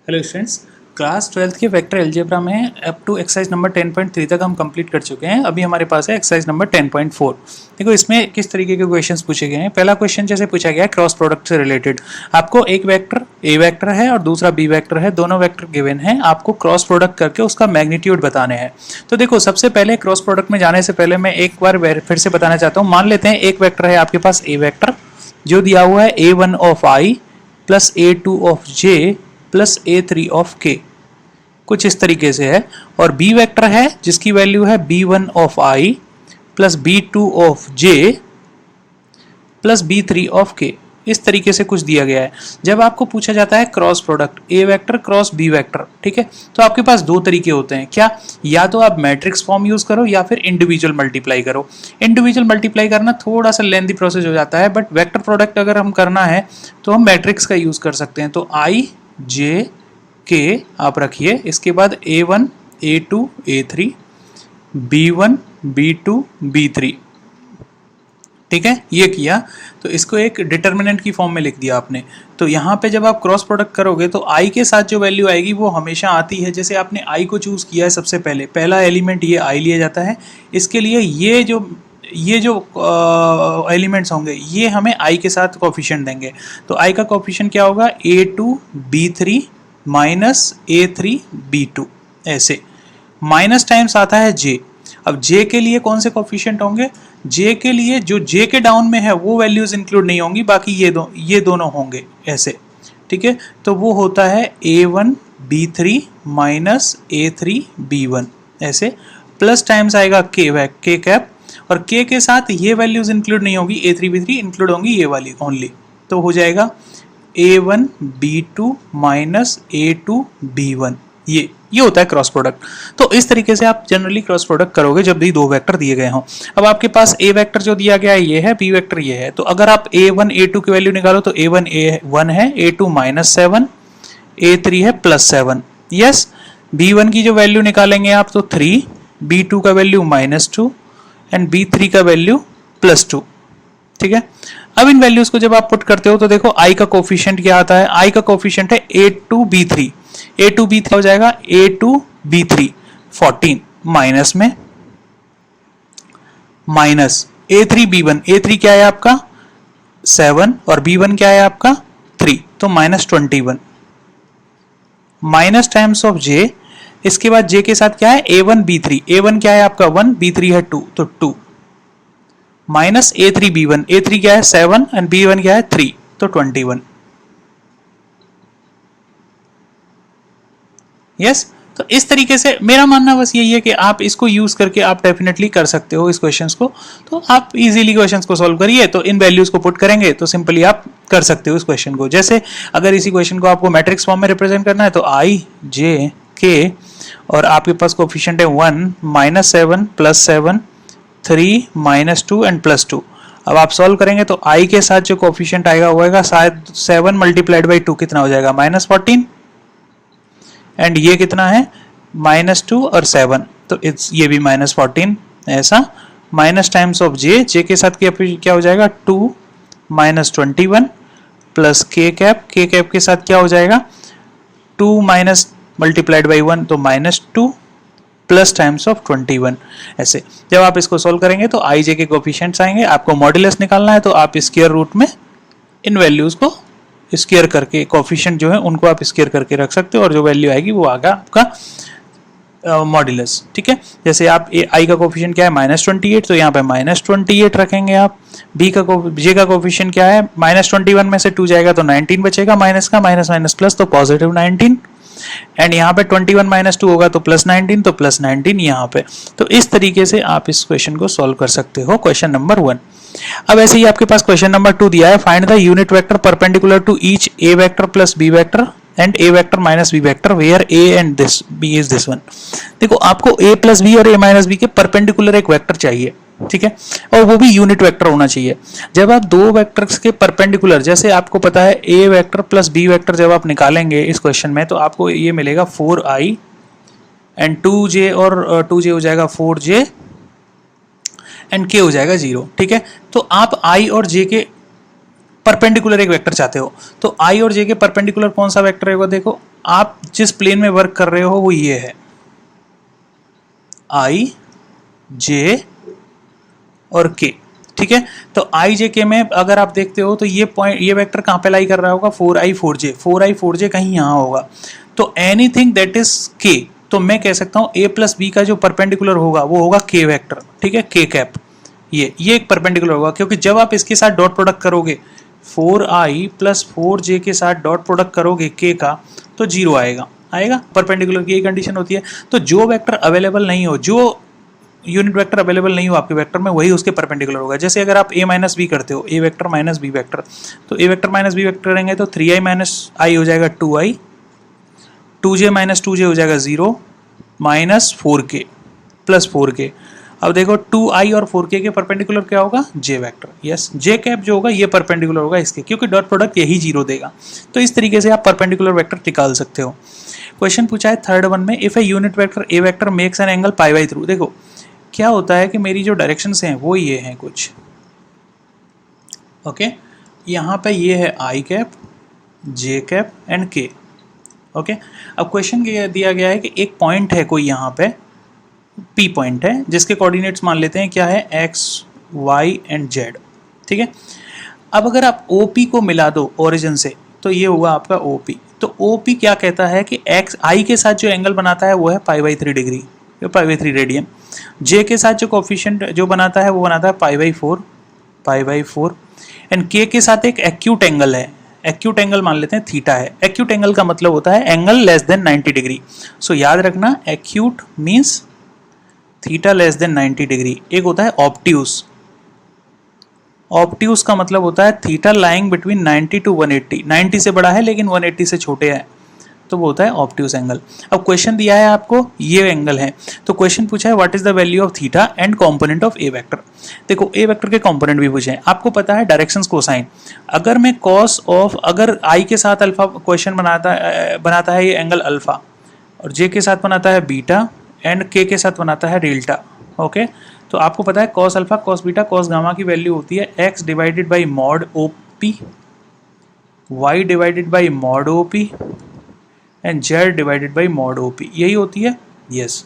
Hello students, class 12th के vector algebra में up to exercise number 10.3 तक हम कंप्लीट कर चुके हैं। अभी हमारे पास है एक्सरसाइज नंबर 10.4। देखो इसमें किस तरीके के क्वेश्चंस पूछे गए हैं। पहला क्वेश्चन जैसे पूछा गया है क्रॉस प्रोडक्ट से रिलेटेड। आपको एक वेक्टर ए वेक्टर है और दूसरा बी वेक्टर है, दोनों वेक्टर गिवन है, आपको क्रॉस प्रोडक्ट करके उसका मैग्नीट्यूड बताने हैं। तो देखो सबसे पहले क्रॉस प्रोडक्ट में जाने से पहले मैं एक बार फिर से बताना चाहता हूँ। मान लेते हैं एक वेक्टर है आपके पास ए वेक्टर जो दिया हुआ है a1 of i plus a2 of j plus a3 of k, कुछ इस तरीके से है। और b वेक्टर है जिसकी वैल्यू है b1 of i plus b2 of j plus b3 of k, इस तरीके से कुछ दिया गया है। जब आपको पूछा जाता है cross product a vector cross b vector, ठीक है, तो आपके पास दो तरीके होते हैं। क्या? या तो आप मैट्रिक्स फॉर्म यूज करो या फिर इंडिविजुअल मल्टीप्लाई करो। इंडिविजुअल मल्टीप्लाई करना थोड़ा सा लेंथी प्रोसेस हो जाता है, बट वेक्टर प्रोडक्ट अगर हम करना है तो हम मैट्रिक्स का यूज कर सकते हैं। तो i j k आप रखिए, इसके बाद a1 a2 a3 b1 b2 b3, ठीक है, ये किया तो इसको एक डिटर्मिनेंट की फॉर्म में लिख दिया आपने। तो यहाँ पे जब आप क्रॉस प्रोडक्ट करोगे तो i के साथ जो वैल्यू आएगी वो हमेशा आती है। जैसे आपने i को चूज किया है, सबसे पहले पहला एलिमेंट ये i लिया जाता है। इसके लिए ये जो एलिमेंट्स होंगे ये हमें i के साथ कोफिशिएंट देंगे। तो i का कोफिशिएंट क्या होगा? a2 b3 minus a3 b2, ऐसे माइनस टाइम्स आता है j। अब j के लिए कौन से कोफिशिएंट होंगे? j के लिए जो j के डाउन में है वो वैल्यूज इंक्लूड नहीं होंगी, बाकी ये दोनों होंगे ऐसे, ठीक है। तो वो होता है a1 b3 minus a3 b1, ऐसे प्लस टाइम्स आएगा k कैप, और k के साथ ये वैल्यूज इंक्लूड नहीं होगी, a3 b3 इंक्लूड होंगी ये वाली ओनली। तो हो जाएगा a1 b2 minus a2 b1, ये होता है क्रॉस प्रोडक्ट। तो इस तरीके से आप जनरली क्रॉस प्रोडक्ट करोगे जब भी दो वेक्टर दिए गए हों। अब आपके पास ए वेक्टर जो दिया गया है ये है, बी वेक्टर ये है। तो अगर आप a1 a2 की वैल्यू निकालो तो a1 a1 है, a2 माइनस 7, a3 है प्लस 7। यस, b1 की जो वैल्यू निकालेंगे आप तो 3, b2 का वैल्यू -2 एंड b3 का वैल्यू +2, ठीक है। अब इन वैल्यूज को जब आप पुट करते हो तो देखो i का कोफिशिएंट क्या आता है? i का कोफिशिएंट है a2b3, a2b3 हो जाएगा a2b3 14 माइनस में माइनस a3b1, a3 क्या है आपका 7 और b1 क्या है आपका 3, तो -21 माइनस टाइम्स ऑफ j। इसके बाद j के साथ क्या है? a1 b3, a1 क्या है आपका 1, b3 है 2, तो 2 माइनस a3 b1, a3 क्या है 7 एंड b1 क्या है 3, तो 21। यस, तो इस तरीके से मेरा मानना बस यही है कि आप इसको यूज करके आप डेफिनेटली कर सकते हो इस क्वेश्चंस को। तो आप इजीली क्वेश्चंस को सॉल्व करिए, तो इन वैल्यूज को पुट करेंगे तो सिंपली आप कर सकते हो इस क्वेश्चन को। जैसे अगर इसी क्वेश्चन को आपको मैट्रिक्स फॉर्म में रिप्रेजेंट करना है तो i j k और आपके पास कोफिशिएंट है 1 -7 +7 3 -2 एंड +2। अब आप सॉल्व करेंगे तो i के साथ जो कोफिशिएंट आएगा वो आएगा शायद 7 मल्टीप्लाइड बाई 2 कितना हो जाएगा? -14 एंड ये कितना है? -2 और 7, तो इट्स ये भी -14, ऐसा माइनस टाइम्स ऑफ j के साथ क्या हो जाएगा? 2 -21 प्लस k कैप के साथ क्या हो जाएगा? 2 माइनस मल्टीप्लाइड बाई 1 तो -2 प्लस टाइम्स ऑफ 21, ऐसे। जब आप इसको सोल्व करेंगे तो i j के कोफिशिएंट्स आएंगे। आपको मॉड्यूलस निकालना है तो आप स्क्वायर रूट में इन वैल्यूज को स्क्वायर करके कोफिशिएंट जो है उनको आप स्क्वायर करके रख सकते हो और जो वैल्यू आएगी वो आएगा आपका मॉड्यूलस, ठीक है। जैसे आप i का कोफिशिएंट क्या है? -28, तो यहाँ पे -28 रखेंगे आप। j का कोफिशिएंट क्या है? -21 में से 2 जाएगा तो 19 बचेगा, माइनस का माइनस माइनस प्लस तो पॉजिटिव 19, एंड यहाँ पे 21 - 2 होगा तो +19, तो +19 यहाँ पे। तो इस तरीके से आप इस क्वेश्चन को सॉल्व कर सकते हो, क्वेश्चन नंबर 1। अब ऐसे ही आपके पास क्वेश्चन नंबर 2 दिया है, find the unit vector perpendicular to each a vector plus b vector and a vector minus b vector where a and this b is this one. देखो आपको a प्लस b और a माइनस b के perpendicular एक vector चाहिए, ठीक है, और वो भी यूनिट वेक्टर होना चाहिए। जब आप दो वेक्टर्स के परपेंडिकुलर, जैसे आपको पता है a vector plus b vector जब आप निकालेंगे इस क्वेश्चन में तो आपको ये मिलेगा 4i एंड 2j और 2j हो जाएगा 4j एंड k हो जाएगा 0, ठीक है। तो आप i और j के परपेंडिकुलर एक वेक्टर चाहते हो, तो आई और जे के परपेंडिकुलर कौन सा वेक्टर होगा? देखो आप जिस प्लेन में वर्क कर रहे हो वो ये है, आई जे और के, ठीक है। तो आई जे के में अगर आप देखते हो तो ये पॉइंट, ये वेक्टर कहाँ पे लाई कर रहा होगा? 4i 4j, 4i 4j कहीं यहाँ होगा। तो एनीथिंग दैट इज के, तो मैं कह सकता हूँ a प्लस बी का जो परपेंडिकुलर होगा वो होगा के वेक्टर, ठीक है, के कैप। ये एक परपेंडिकुलर होगा, क्योंकि जब आप इसके साथ डॉट प्रोडक्ट करोगे 4i प्लस 4j के साथ डॉट प्रोडक्ट करोगे के का, तो 0 आएगा। परपेंडिकुलर की यही कंडीशन होती है। तो जो वेक्टर अवेलेबल नहीं हो, जो यूनिट वेक्टर अवेलेबल नहीं हो आपके वेक्टर में, वही उसके परपेंडिकुलर होगा। जैसे अगर आप a माइनस बी करते हो, a vector minus B vector, तो a vector minus B vector करेंगे तो 3i माइनस आई हो जाएगा 2i, 2j माइनस 2j हो जाएगा 0 माइनस 4k प्लस 4k। अब देखो 2i और 4k के परपेंडिकुलर क्या होगा? j vector. Yes, j cap जो होगा ये परपेंडिकुलर होगा इसके, क्योंकि डॉट प्रोडक्ट यही 0 देगा। तो इस तरीके से आप परपेंडिकुलर वेक्टर निकाल सकते हो। क्वेश्चन पूछा है थर्ड वन में, if a unit vector a vector makes an angle pi by through. देखो क्या होता है कि मेरी जो डायरेक्शंस हैं वो ये हैं कुछ, ओके। यहाँ पे ये है आई कैप, जे कैप एंड के, ओके। अब क्वेश्चन दिया गया है कि एक पॉइंट है कोई यहाँ पे, पी पॉइंट है, जिसके कोऑर्डिनेट्स मान लेते हैं क्या है? एक्स वाई एंड जेड, ठीक है। अब अगर आप ओ पी को मिला दो ओरिजिन से, तो ये होगा आपका ओ पी। तो ओ पी क्या कहता है कि एक्स आई के साथ जो एंगल बनाता है वो है pi by 3 degree, pi by 3 radian. J के साथ जो कोफिशिएंट जो बनाता है वो बनाता है पाई बाई 4 एंड के के साथ एक एक्यूट एंगल है, एक्यूट एंगल मान लेते हैं थीटा है। एक्यूट एंगल का मतलब होता है एंगल लेस देन 90 डिग्री। सो याद रखना, acute means theta less than 90 degree. एक होता है ऑब्ट्यूस, ऑब्ट्यूस का मतलब होता है थीटा लाइंग बिटवीन 90 टू 180, 90 से बड़ा है लेकिन 180 से छोटे है, तो वो होता है ऑब्ट्यूस एंगल। अब क्वेश्चन दिया है आपको ये एंगल है, तो क्वेश्चन पूछा है what is the value of theta and component of A vector. देखो ए वेक्टर के कंपोनेंट भी पूछे हैं, आपको पता है डायरेक्शंस कोसाइन। अगर मैं कॉस ऑफ, अगर आई के साथ अल्फा क्वेश्चन बनाता है ये एंगल अल्फा, और जे के साथ बनाता है बीटा एंड के साथ बनाता है डेल्टा, ओके। तो आपको पता है cos alpha cos beta cos gamma की वैल्यू होती है x divided by mod O P, y divided by mod O P and z divided by mod O P, यही होती है। यस,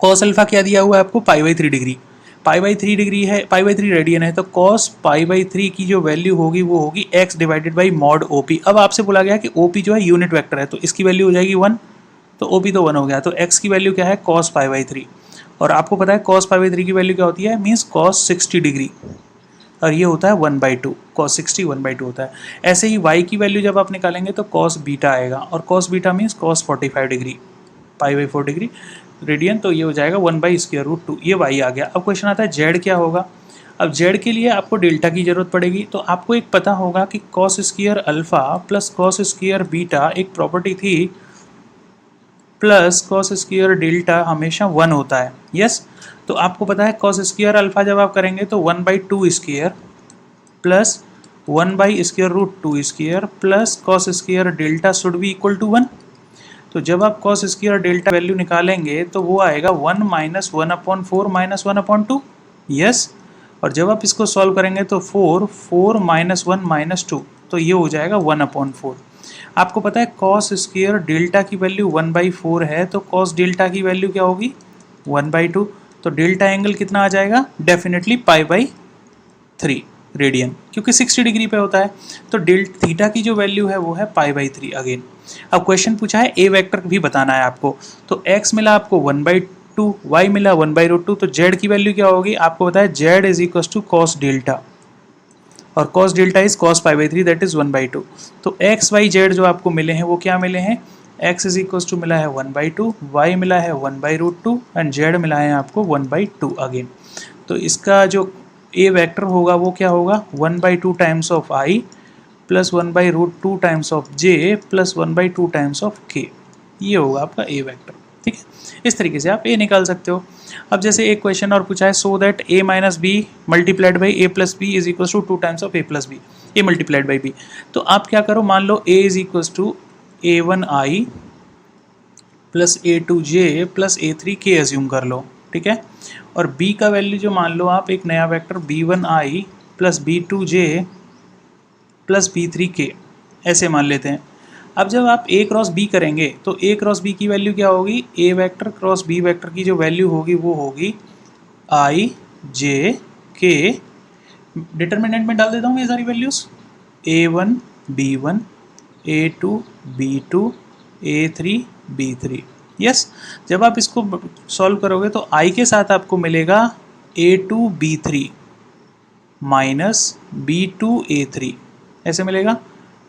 कॉस अल्फा क्या दिया हुआ है आपको? पाई by 3 degree, pi by 3 degree है, पाई बाई 3 रेडियन है, तो कॉस पाई बाई 3 की जो वैल्यू होगी वो होगी x divided by mod O P. अब आपसे बोला गया कि ओ पी जो है यूनिट वेक्टर है, तो इसकी वैल्यू हो जाएगी 1, तो ओ पी तो 1 हो गया, तो एक्स की वैल्यू क्या है? Cos pi by 3। और आपको पता है कॉस पाई बाई 3 की वैल्यू क्या होती है? मीन्स कॉस 60 डिग्री, और ये होता है 1/2, कॉस 60 1/2 होता है। ऐसे ही y की वैल्यू जब आप निकालेंगे तो कॉस बीटा आएगा, और cos beta means cos 45 degree, pi by 4 degree radian, तो ये हो जाएगा 1/√2, ये y आ गया। अब क्वेश्चन आता है जेड क्या होगा? अब जेड के लिए आपको डेल्टा की जरूरत पड़ेगी, तो आपको एक पता होगा कि cos square alpha plus cos square beta एक प्रॉपर्टी थी, प्लस कॉस स्क्वायर डेल्टा हमेशा 1 होता है। यस, तो आपको पता है कॉस स्क्वायर अल्फा जब आप करेंगे तो 1/2 square plus 1/√2 square plus cos square delta should be equal to 1। तो जब आप कॉस स्क्वायर डेल्टा वैल्यू निकालेंगे तो वो आएगा 1 माइनस 1/4 माइनस 1/2। यस, और जब आप इसको सॉल्व करेंगे तो 4 माइनस 1 माइनस 2, तो ये हो जाएगा 1/4। आपको पता है कॉस स्क्वायर डेल्टा की वैल्यू 1/4 है, तो कॉस डेल्टा की वैल्यू क्या होगी? 1/2। तो डेल्टा एंगल कितना आ जाएगा? डेफिनेटली पाई बाई 3 रेडियन, क्योंकि 60 डिग्री पे होता है। तो थीटा की जो वैल्यू है वो है पाई बाई 3 अगेन। अब क्वेश्चन पूछा है ए वेक्टर भी बताना है आपको, तो x मिला आपको 1/2, y मिला 1/√2, तो z की वैल्यू क्या होगी? आपको पता है z is equal to cos delta, और cos delta is cos pi by 3 that is 1/2। तो एक्स वाई जेड जो आपको मिले हैं वो क्या मिले हैं? x इज इक्वल टू मिला है 1/2, y मिला है 1/√2 एंड z मिला है आपको 1/2 अगेन। तो इसका जो ए वेक्टर होगा वो क्या होगा? 1/2 times of i plus 1/√2 times of j plus 1/2 times of k, ये होगा आपका ए वेक्टर। ठीक है, इस तरीके से आप ए निकाल सकते हो। अब जैसे एक क्वेश्चन और पूछा है, so that a minus B multiplied by a plus B is equal to 2 times of a plus B, A multiplied by b। तो आप क्या करो, मान लो a is equal to a1i plus a2j plus a3k assume कर लो, ठीक है। और b का वैल्यू जो मान लो आप एक नया vector b1i plus b2j plus B3K ऐसे मान लेते हैं। अब जब आप A क्रॉस B करेंगे तो A क्रॉस B की वैल्यू क्या होगी, A vector cross B vector की जो वैल्यू होगी वो होगी I J K, डिटर्मिनेंट में डाल देता हूँ ये सारी values, A1 B1 A2 B2 A3 B3। Yes, जब आप इसको सॉल्व करोगे तो I के साथ आपको मिलेगा A2 B3 minus B2 A3 ऐसे मिलेगा,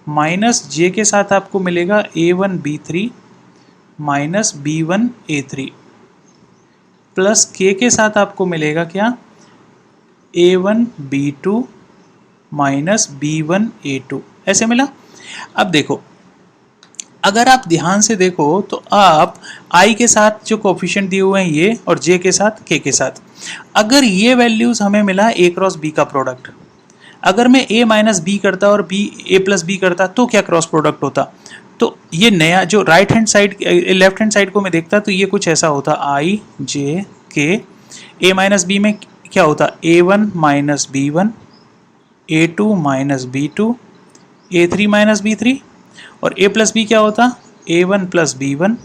माइनस J के साथ आपको मिलेगा A1 B3 minus B1 A3 plus K के साथ आपको मिलेगा क्या, A1 B2 minus B1 A2 ऐसे मिला। अब देखो, अगर आप ध्यान से देखो तो आप I के साथ जो कोफिशिएंट दिए हुए हैं ये, और J के साथ K के साथ, अगर ये वैल्यूज़ हमें मिला A क्रॉस B का प्रोडक्ट, अगर मैं A माइनस B करता और B A प्लस B करता तो क्या क्रॉस प्रोडक्ट होता, तो ये नया जो right hand side left hand side को मैं देखता तो ये कुछ ऐसा होता, I J K, A माइनस B में क्या होता, A1 minus B1 A2 minus B2 A3 minus B3, और A प्लस B क्या होता, A1 plus B1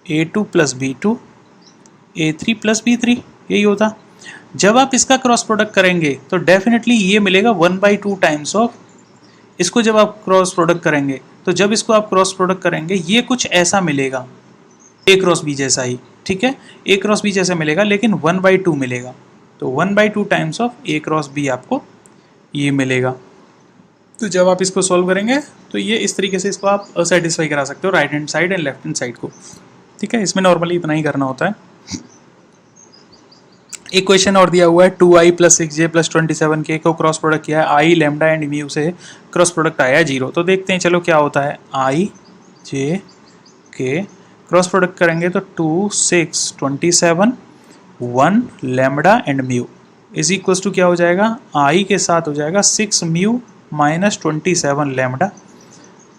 A2 plus B2 A3 plus B3, यही होता। जब आप इसका क्रॉस प्रोडक्ट करेंगे तो डेफिनेटली ये मिलेगा 1/2 टाइम्स ऑफ इसको। जब आप क्रॉस प्रोडक्ट करेंगे तो जब इसको आप क्रॉस प्रोडक्ट करेंगे ये कुछ ऐसा मिलेगा, A क्रॉस B जैसा ही, ठीक है, A क्रॉस B जैसा मिलेगा लेकिन 1/2 मिलेगा, तो 1/2 times of A cross B आपको ये मिलेगा। तो जब आप इसको सॉल्व करेंगे तो ये इस तरीके से इसको आप सेटिस्फाई करा सकते हो right hand side and left hand side को, ठीक है। इसमें नॉर्मली इतना ही करना होता है। एक क्वेश्चन और दिया हुआ है 2i plus 6j plus 27k को क्रॉस प्रोडक्ट किया है, i लैम्डा एंड म्यू से क्रॉस प्रोडक्ट आया है 0। तो देखते हैं चलो क्या होता है, i j k cross product करेंगे तो 2 6 27 1 lambda and mu is equals to क्या हो जाएगा, i के साथ हो जाएगा 6 mu minus 27 lambda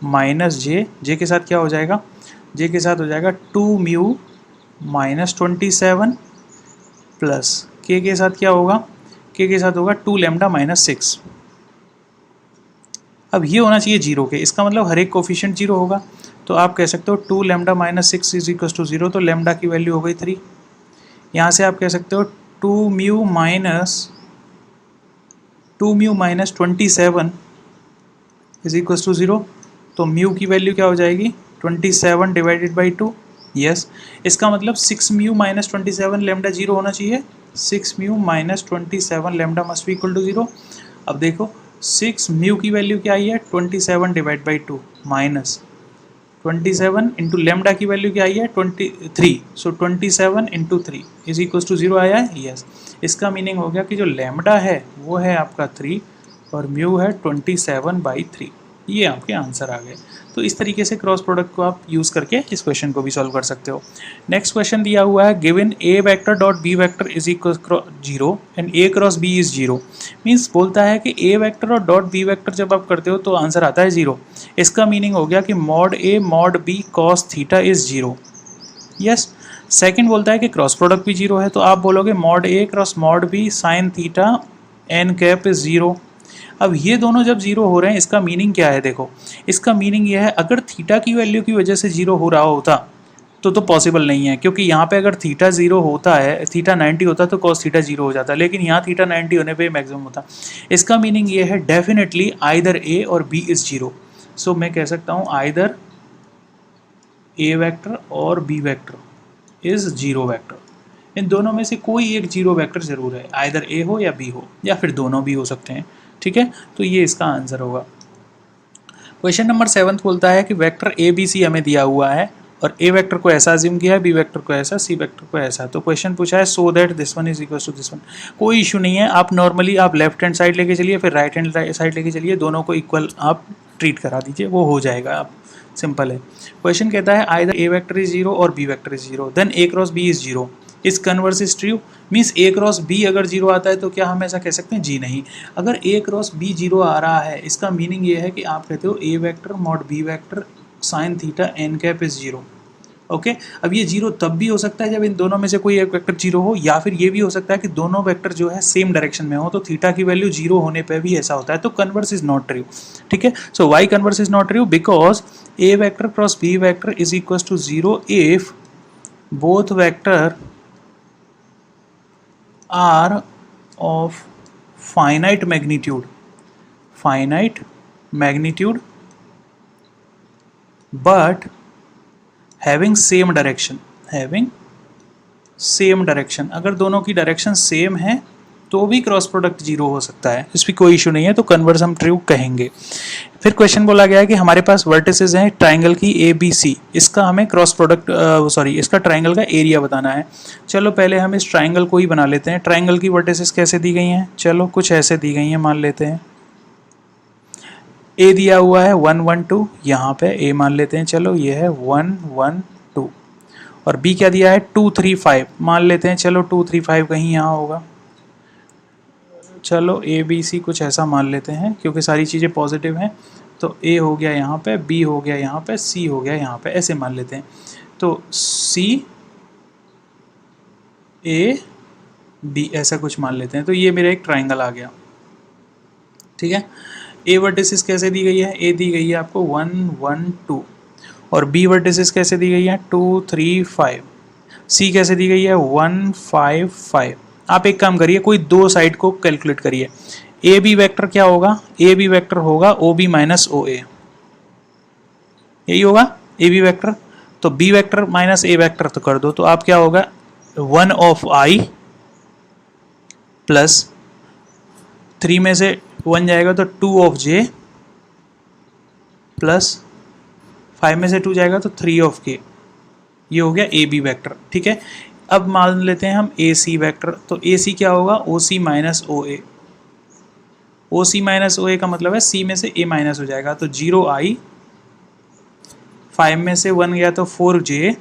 minus j के साथ क्या हो जाएगा, j के साथ हो जाएगा 2 म्यू माइनस 27 प्लस k के साथ क्या होगा, k के साथ होगा 2 लैम्डा माइनस 6। अब ये होना चाहिए 0 के, इसका मतलब हर एक कोफिशिएंट 0 होगा, तो आप कह सकते हो 2 lambda minus 6 is equal to 0, तो लैम्डा की वैल्यू हो गई 3। यहाँ से आप कह सकते हो 2 mu minus 27 is equal to 0, तो म्यू की वैल्यू क्या हो जाएगी 27 डिवाइडेड बाई 2। यस, इसका मतलब 6 म्यू माइनस 27 लैम्डा 0 होना चाहिए, 6 mu minus 27 lambda must be equal to 0। अब देखो 6 म्यू की वैल्यू क्या आई है 27 divide by 2 minus 27 into lambda की वैल्यू क्या आई है 23, सो 27 इंटू 3 इज इक्वल टू 0 आया है। यस, इसका मीनिंग हो गया कि जो लैम्डा है वो है आपका 3 और म्यू है 27/3, ये आपके आंसर आ गए। तो इस तरीके से क्रॉस प्रोडक्ट को आप यूज़ करके इस क्वेश्चन को भी सॉल्व कर सकते हो। नेक्स्ट क्वेश्चन दिया हुआ है, given A vector dot B vector is equal 0 and A cross B is 0, means बोलता है कि ए वेक्टर और डॉट बी वेक्टर जब आप करते हो तो आंसर आता है 0। इसका मीनिंग हो गया कि mod A mod B cos theta is 0। Yes, second बोलता है कि क्रॉस प्रोडक्ट भी 0 है, तो आप बोलोगे mod A cross mod B sine theta N cap is 0। अब ये दोनों जब 0 हो रहे हैं इसका मीनिंग क्या है, देखो इसका मीनिंग ये है अगर थीटा की वैल्यू की वजह से 0 हो रहा होता तो पॉसिबल नहीं है, क्योंकि यहाँ पे अगर थीटा 0 होता है, थीटा 90 होता तो कॉस थीटा 0 हो जाता, लेकिन यहाँ थीटा 90 होने पे मैक्सिमम होता। इसका मीनिंग ये है डेफिनेटली आइदर ए और बी इज 0। सो मैं कह सकता हूँ आइदर ए वेक्टर और बी वेक्टर इज 0 वेक्टर, इन दोनों में से कोई एक 0 वेक्टर जरूर है, आइदर ए हो या बी हो या फिर दोनों भी हो सकते हैं, ठीक है। तो ये इसका आंसर होगा। क्वेश्चन नंबर 7 बोलता है कि वेक्टर ए बी सी हमें दिया हुआ है और ए वेक्टर को ऐसा अज्यूम किया है, बी वेक्टर को ऐसा, सी वेक्टर को ऐसा। तो क्वेश्चन पूछा है so that this one is equal to this one. कोई इशू नहीं है, आप नॉर्मली आप लेफ्ट हैंड साइड लेके चलिए फिर राइट हैंड साइड लेके चलिए, दोनों को इक्वल आप ट्रीट करा दीजिए, वो हो जाएगा। आप सिंपल है। क्वेश्चन कहता है आइदर ए वेक्टर इज 0 और B vector is 0, then A cross B is 0, इस converse is true, means A cross B अगर 0 आता है तो क्या हम ऐसा कह सकते हैं, जी नहीं। अगर ए क्रॉस बी 0 आ रहा है इसका मीनिंग ये है कि आप कहते हो A vector mod B vector sine theta N cap is 0, okay अब ये जीरो तब भी हो सकता है जब इन दोनों में से कोई एक वेक्टर जीरो हो, या फिर ये भी हो सकता है कि दोनों वेक्टर जो है सेम डायरेक्शन में हो, तो थीटा की वैल्यू जीरो होने पे भी ऐसा होता है, तो कन्वर्स इज नॉट ट्रू। ठीक है, so why converse is not true? Because A vector cross B vector is equal to zero if both vector are of finite magnitude but having same direction, अगर दोनों की direction same है तो भी cross product zero हो सकता है, इस पर कोई इशू नहीं है, तो कन्वर्स हम ट्रू कहेंगे। फिर क्वेश्चन बोला गया है कि हमारे पास वर्टिसेस हैं ट्राइंगल की ए बी सी, इसका हमें क्रॉस प्रोडक्ट इसका ट्राइंगल का एरिया बताना है। चलो पहले हम इस ट्राइंगल को ही बना लेते हैं। ट्राइंगल की वर्टिसेस कैसे दी गई हैं? चलो कुछ ऐसे दी गई हैं, मान लेते हैं ए दिया हुआ है 1 1 2, यहाँ पे ए मान लेते हैं, चलो ये है 1 1 2, और बी क्या दिया है 2 3 5 मान लेते हैं, चलो 2 3 5 कहीं यहाँ होगा। चलो ए बी सी कुछ ऐसा मान लेते हैं क्योंकि सारी चीज़ें पॉजिटिव हैं, तो ए हो गया यहाँ पे, बी हो गया यहाँ पे, सी हो गया यहाँ पे, ऐसे मान लेते हैं। तो सी ए बी ऐसा कुछ मान लेते हैं, तो ये मेरा एक ट्राइंगल आ गया। ठीक है, ए वर्टिसेस कैसे दी गई है? ए दी गई है आपको 1 1 2, और बी वर्टिसेस कैसे दी गई है? 2 3 5। सी कैसे दी गई है? 1 5 5। आप एक काम करिए, कोई दो साइड को कैलकुलेट करिए। ए बी वेक्टर क्या होगा? ए बी वेक्टर होगा ओ बी माइनस ओ ए, यही होगा ए बी वेक्टर। तो बी वेक्टर माइनस ए वेक्टर तो कर दो, तो आप क्या होगा 1 ऑफ आई प्लस 3 में से 1 जाएगा तो 2 ऑफ जे प्लस 5 में से 2 जाएगा तो 3 ऑफ के, ये हो गया ए बी वैक्टर। ठीक है, अब मान लेते हैं हम ए सी वैक्टर, तो ए सी क्या होगा? ओ सी माइनस ओ ए। ओ सी माइनस ओ ए का मतलब है सी में से ए माइनस हो जाएगा, तो 0 आई, 5 में से 1 गया तो 4 जे,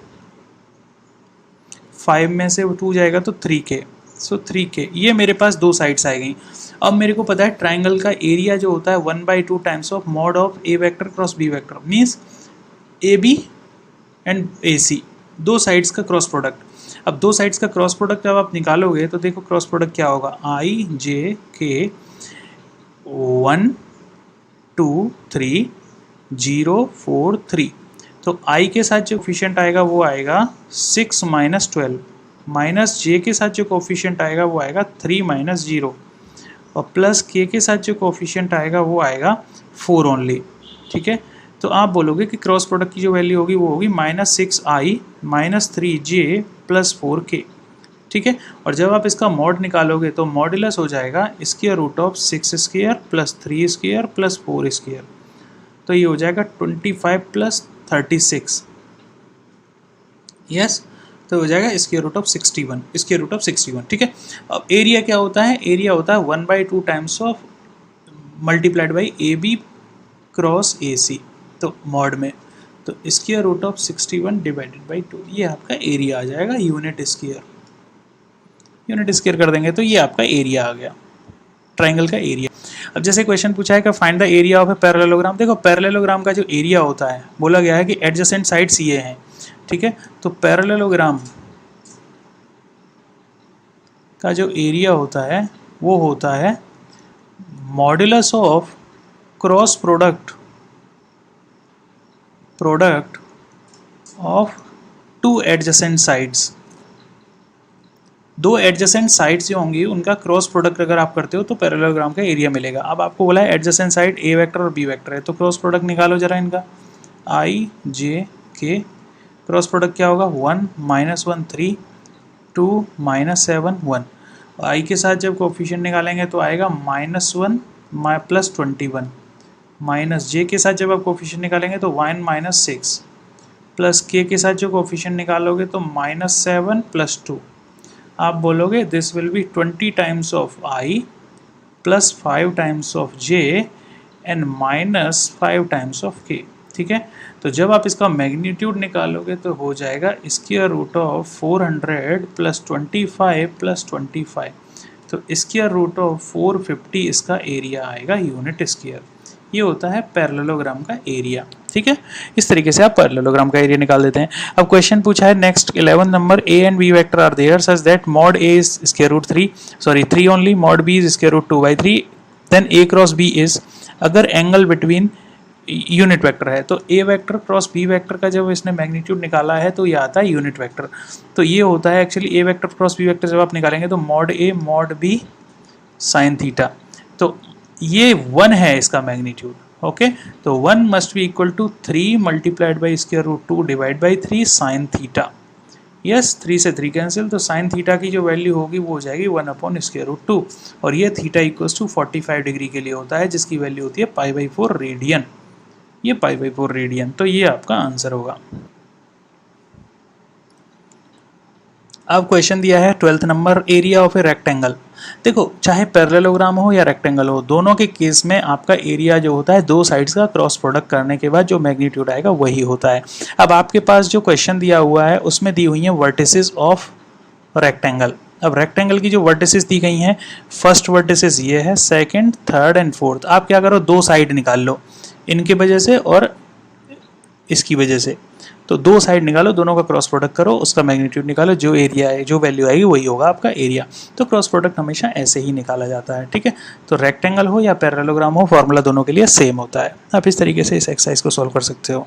5 में से 2 जाएगा तो 3 के, सो 3 के। ये मेरे पास दो साइड्स आ गई। अब मेरे को पता है ट्राइंगल का एरिया जो होता है 1/2 times of mod of A vector cross B vector, means A B and A C, दो साइड्स का क्रॉस प्रोडक्ट। अब दो साइड्स का क्रॉस प्रोडक्ट जब आप निकालोगे तो देखो क्रॉस प्रोडक्ट क्या होगा? आई जे के 1 2 3 0 4 3, तो आई के साथ जो कोफिशिएंट आएगा वो आएगा 6 माइनस 12, माइनस जे के साथ जो कोफिशिएंट आएगा वो आएगा 3 माइनस 0, और प्लस के साथ जो कोफिशिएंट आएगा वो आएगा 4 ओनली। ठीक है, तो आप बोलोगे कि क्रॉस प्रोडक्ट की जो वैल्यू होगी वो होगी -6i minus 3j plus 4k। ठीक है, और जब आप इसका मॉड निकालोगे तो मॉडुलस हो जाएगा square root of 6 square plus 3 square plus 4 square, तो ये हो जाएगा 25 प्लस 36, यस, तो हो जाएगा स्क्वायर रूट ऑफ 61। ठीक है, अब एरिया क्या होता है? एरिया होता है 1/2 times of multiplied by A B cross A C, तो मॉड में, तो square root of 61 divided by 2, ये आपका एरिया आ जाएगा। यूनिट स्क्वायर कर देंगे तो ये आपका एरिया आ गया, ट्राइंगल का एरिया। अब जैसे क्वेश्चन पूछा है कि find the area of a parallelogram, देखो पैरेललोग्राम का जो एरिया होता है, बोला गया है कि एडजेसेंट साइड्स ये हैं। ठीक है, तो पैरेललोग्राम का जो एरिया होता है वो होता है modulus of cross product of two adjacent sides. दो एडजेसेंट साइड्स जो होंगी उनका क्रॉस प्रोडक्ट अगर आप करते हो तो पैरेललोग्राम का एरिया मिलेगा। अब आपको बोला है एडजेसेंट साइड ए वेक्टर और बी वेक्टर है, तो क्रॉस प्रोडक्ट निकालो जरा इनका। आई जे के क्रॉस प्रोडक्ट क्या होगा? 1 माइनस 1 3 2 माइनस 7 1, आई के साथ जब कोफिशिएंट निकालेंगे तो आएगा -1 प्लस 21, माइनस जे के साथ जब आप कोफिशिएंट निकालेंगे तो 1 माइनस 6, प्लस के साथ जो कोफिशिएंट निकालोगे तो -7 प्लस 2। आप बोलोगे this will be 20 times of I plus 5 times of J and -5 times of के। ठीक है, तो जब आप इसका मैग्नीट्यूड निकालोगे तो हो जाएगा square root of 400 plus 25 plus 25, तो स्क्वायर रूट ऑफ 450 इसका एरिया आएगा यूनिट स्क्वायर। ये होता है पैरेललोग्राम का एरिया। ठीक है, इस तरीके से आप पैरेललोग्राम का एरिया निकाल देते हैं। अब क्वेश्चन पूछा है next 11 number, A and B vector are there such that mod A is square root 3 only, mod B is square root 2/3, then A cross B is, अगर एंगल बिटवीन यूनिट वेक्टर है तो A vector cross B vector का जब इसने magnitude निकाला है तो ये आता है यूनिट वेक्टर। तो ये होता है actually A vector cross B vector जब आप निकालेंगे तो mod A mod B sine theta, तो ये 1 है इसका मैग्नीट्यूड। ओके, तो 1 must be equal to 3 multiplied by square root 2 divide by 3 sine theta. Yes, 3 से 3 कैंसिल, तो साइन थीटा की जो वैल्यू होगी वो हो जाएगी 1 स्क्वायर रूट 2, और ये थीटा इक्वल्स टू 45 डिग्री के लिए होता है जिसकी वैल्यू होती है π/4 रेडियन। ये π/4 रेडियन, तो ये आपका आंसर होगा। अब क्वेश्चन दिया है 12th number, area of a rectangle. देखो, चाहे पैरेललोग्राम हो या रेक्टेंगल हो, दोनों के केस में आपका एरिया जो होता है दो साइड्स का क्रॉस प्रोडक्ट करने के बाद जो मैग्नीट्यूड आएगा वही होता है। अब आपके पास जो क्वेश्चन दिया हुआ है उसमें दी हुई है वर्टिसेस ऑफ रेक्टेंगल। अब रेक्टेंगल की जो वर्टिसेस दी गई हैं, फर्स्ट वर्टिसेस ये है, सेकंड, थर्ड एंड फोर्थ। आप क्या करो, दो साइड निकाल लो, इनकी वजह से और इसकी वजह से, तो दो साइड निकालो, दोनों का क्रॉस प्रोडक्ट करो, उसका मैग्नीट्यूड निकालो, जो एरिया है जो वैल्यू आएगी वही होगा आपका एरिया। तो क्रॉस प्रोडक्ट हमेशा ऐसे ही निकाला जाता है। ठीक है, तो रेक्टेंगल हो या पैरेललोग्राम हो, फॉर्मूला दोनों के लिए सेम होता है। आप इस तरीके से इस एक्सरसाइज को सॉल्व कर सकते हो।